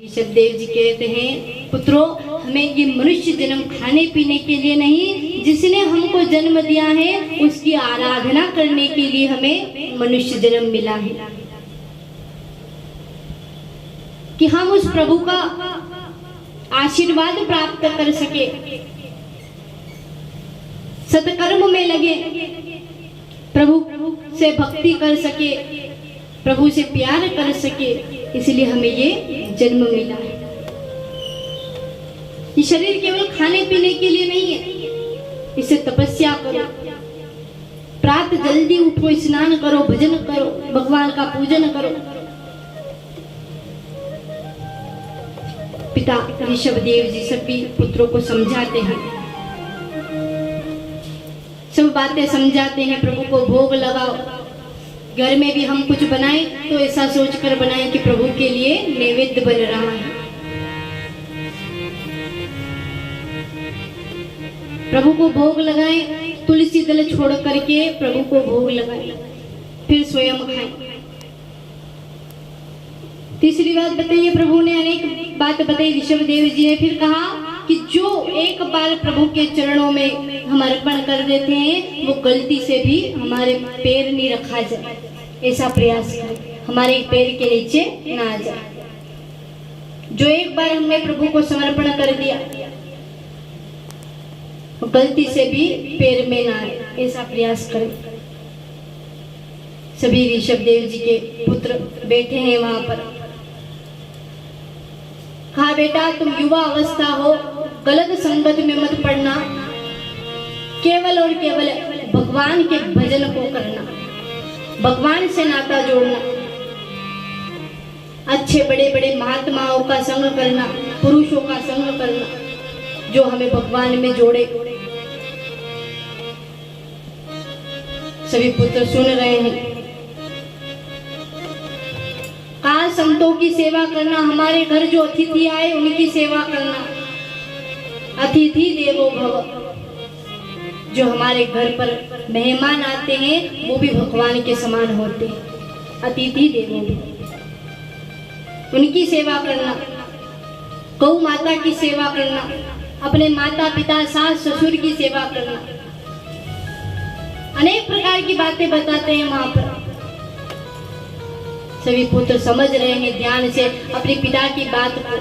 ऋषभ देव जी कहते हैं, पुत्रों हमें ये मनुष्य जन्म खाने पीने के लिए नहीं, जिसने हमको जन्म दिया है उसकी आराधना करने के लिए हमें मनुष्य जन्म मिला है, कि हम उस प्रभु का आशीर्वाद प्राप्त कर सके, सत्कर्म में लगे, प्रभु से भक्ति कर सके, प्रभु से प्यार कर सके, इसलिए हमें ये जन्म मिला है। ये शरीर केवल खाने पीने के लिए नहीं है, इसे तपस्या करो, प्रातः जल्दी उठो, स्नान करो, भजन करो, भगवान का पूजन करो। पिता ऋषभ देव जी सभी पुत्रों को समझाते हैं, सब बातें समझाते हैं। प्रभु को भोग लगाओ, घर में भी हम कुछ बनाएं तो ऐसा सोचकर बनाएं कि प्रभु के लिए नैवेद्य बन रहा है। प्रभु को भोग लगाएं, तुलसी दल छोड़ करके प्रभु को भोग लगाएं, फिर स्वयं खाएं। तीसरी बात बताइए, प्रभु ने अनेक बात बताई, ऋषभ देव जी ने फिर कहा कि जो एक बार प्रभु के चरणों में हम अर्पण कर देते हैं, वो गलती से भी हमारे पैर नहीं रखा जाए, ऐसा प्रयास करें, हमारे पैर के नीचे ना आ जाए। जो एक बार हमने प्रभु को समर्पण कर दिया, वो गलती से भी पैर में ना आए, ऐसा प्रयास करें। सभी ऋषभ देव जी के पुत्र बैठे हैं वहां पर। कहा, बेटा तुम युवा अवस्था हो, गलत संगत में मत पड़ना, केवल और केवल भगवान के भजन को करना, भगवान से नाता जोड़ना, अच्छे बड़े बड़े महात्माओं का संग करना, पुरुषों का संग करना, जो हमें भगवान में जोड़े। सभी पुत्र सुन रहे हैं। कहा, संतों की सेवा करना, हमारे घर जो अतिथि आए उनकी सेवा करना, अतिथि देवो भव। जो हमारे घर पर मेहमान आते हैं वो भी भगवान के समान होते हैं, अतिथि देवो भव। उनकी सेवा करना, गौ माता की सेवा करना, अपने माता पिता सास ससुर की सेवा करना, अनेक प्रकार की बातें बताते हैं वहां पर। सभी पुत्र समझ रहे हैं ध्यान से अपने पिता की बात को।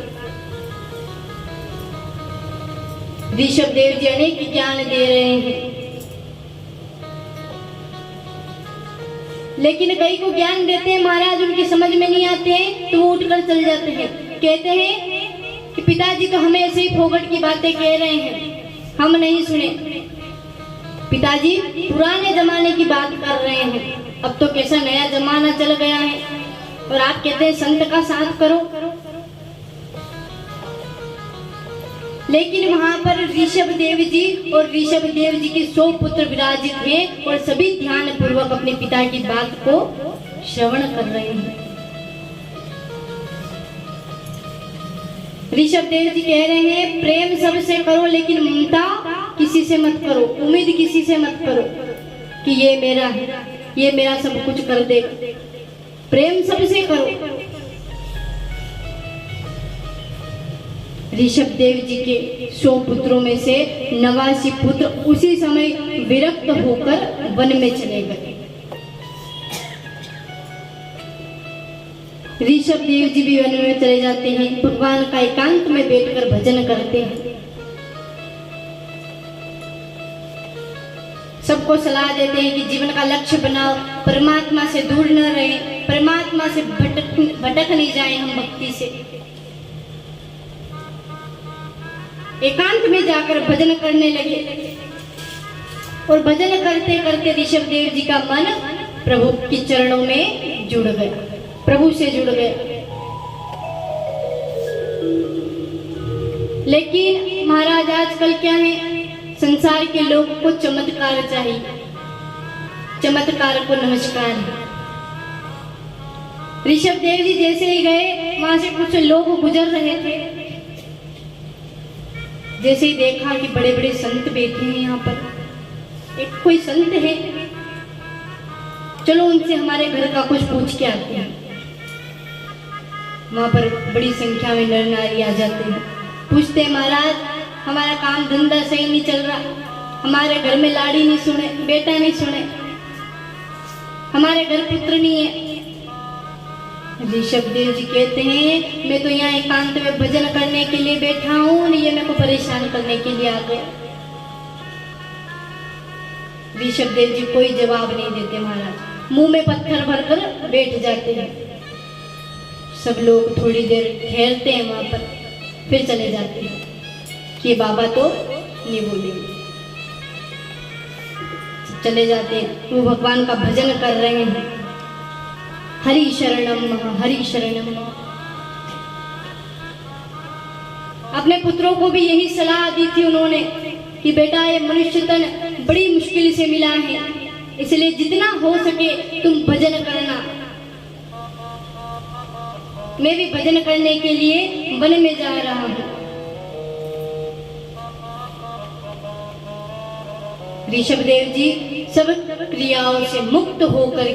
ऋषभ देव जी अनेक ज्ञान दे रहे हैं, लेकिन कई को ज्ञान देते हैं महाराज, उनकी समझ में नहीं आते हैं तो वो उठकर चल जाते हैं। कहते हैं कि पिताजी तो हमें ऐसे ही फोगट की बातें कह रहे हैं, हम नहीं सुने। पिताजी पुराने जमाने की बात कर रहे हैं, अब तो कैसा नया जमाना चल गया है, और आप कहते हैं संत का साथ करो। लेकिन वहां पर ऋषभ देव जी और ऋषभ देव जी के 100 पुत्र विराजित हैं और सभी ध्यान पूर्वक अपने पिता की बात को श्रवण कर रहे हैं। ऋषभ देव जी कह रहे हैं, प्रेम सबसे करो लेकिन ममता किसी से मत करो, उम्मीद किसी से मत करो कि ये मेरा है, ये मेरा सब कुछ कर देगा। प्रेम सबसे करो। ऋषभ देव जी के 100 पुत्रों में से 89 पुत्र उसी समय विरक्त होकर वन में चले गए। ऋषभ देव जी भी वन में चले जाते हैं, भगवान का एकांत में बैठकर भजन करते हैं। सबको सलाह देते हैं कि जीवन का लक्ष्य बनाओ, परमात्मा से दूर न रहे, परमात्मा से भटक नहीं जाए हम भक्ति से। एकांत में जाकर भजन करने लगे, और भजन करते करते ऋषभ देव जी का मन प्रभु के चरणों में जुड़ गया, प्रभु से जुड़ गया। लेकिन महाराज आजकल क्या है, संसार के लोग को चमत्कार चाहिए, चमत्कार को नमस्कार है। ऋषभ देव जी जैसे ही गए, वहां से कुछ लोग गुजर रहे थे, जैसे ही देखा कि बड़े बड़े संत बैठे हैं यहाँ पर, एक कोई संत है, चलो उनसे हमारे घर का कुछ पूछ के आते हैं। वहाँ पर बड़ी संख्या में नर नारी आ जाते हैं, पूछते हैं महाराज हमारा काम धंधा सही नहीं चल रहा, हमारे घर में लाड़ी नहीं सुने, बेटा नहीं सुने, हमारे घर पुत्र नहीं है। ऋषभ देव जी कहते हैं मैं तो यहाँ एकांत में भजन करने के लिए बैठा हूँ, ये मेरे को परेशान करने के लिए आ गए। ऋषभ देव जी कोई जवाब नहीं देते महाराज, मुंह में पत्थर भरकर बैठ जाते हैं। सब लोग थोड़ी देर ठहरते हैं वहां पर, फिर चले जाते हैं कि बाबा तो नहीं बोलेंगे। चले जाते हैं, वो भगवान का भजन कर रहे हैं, हरि शरणम नमः, हरि शरणम नमः। अपने पुत्रों को भी यही सलाह दी थी उन्होंने कि बेटा ये मनुष्य तन बड़ी मुश्किल से मिला है, इसलिए जितना हो सके तुम भजन करना। मैं भी भजन करने के लिए वन में जा रहा हूँ। ऋषभ देव जी सब क्रियाओं से मुक्त होकर के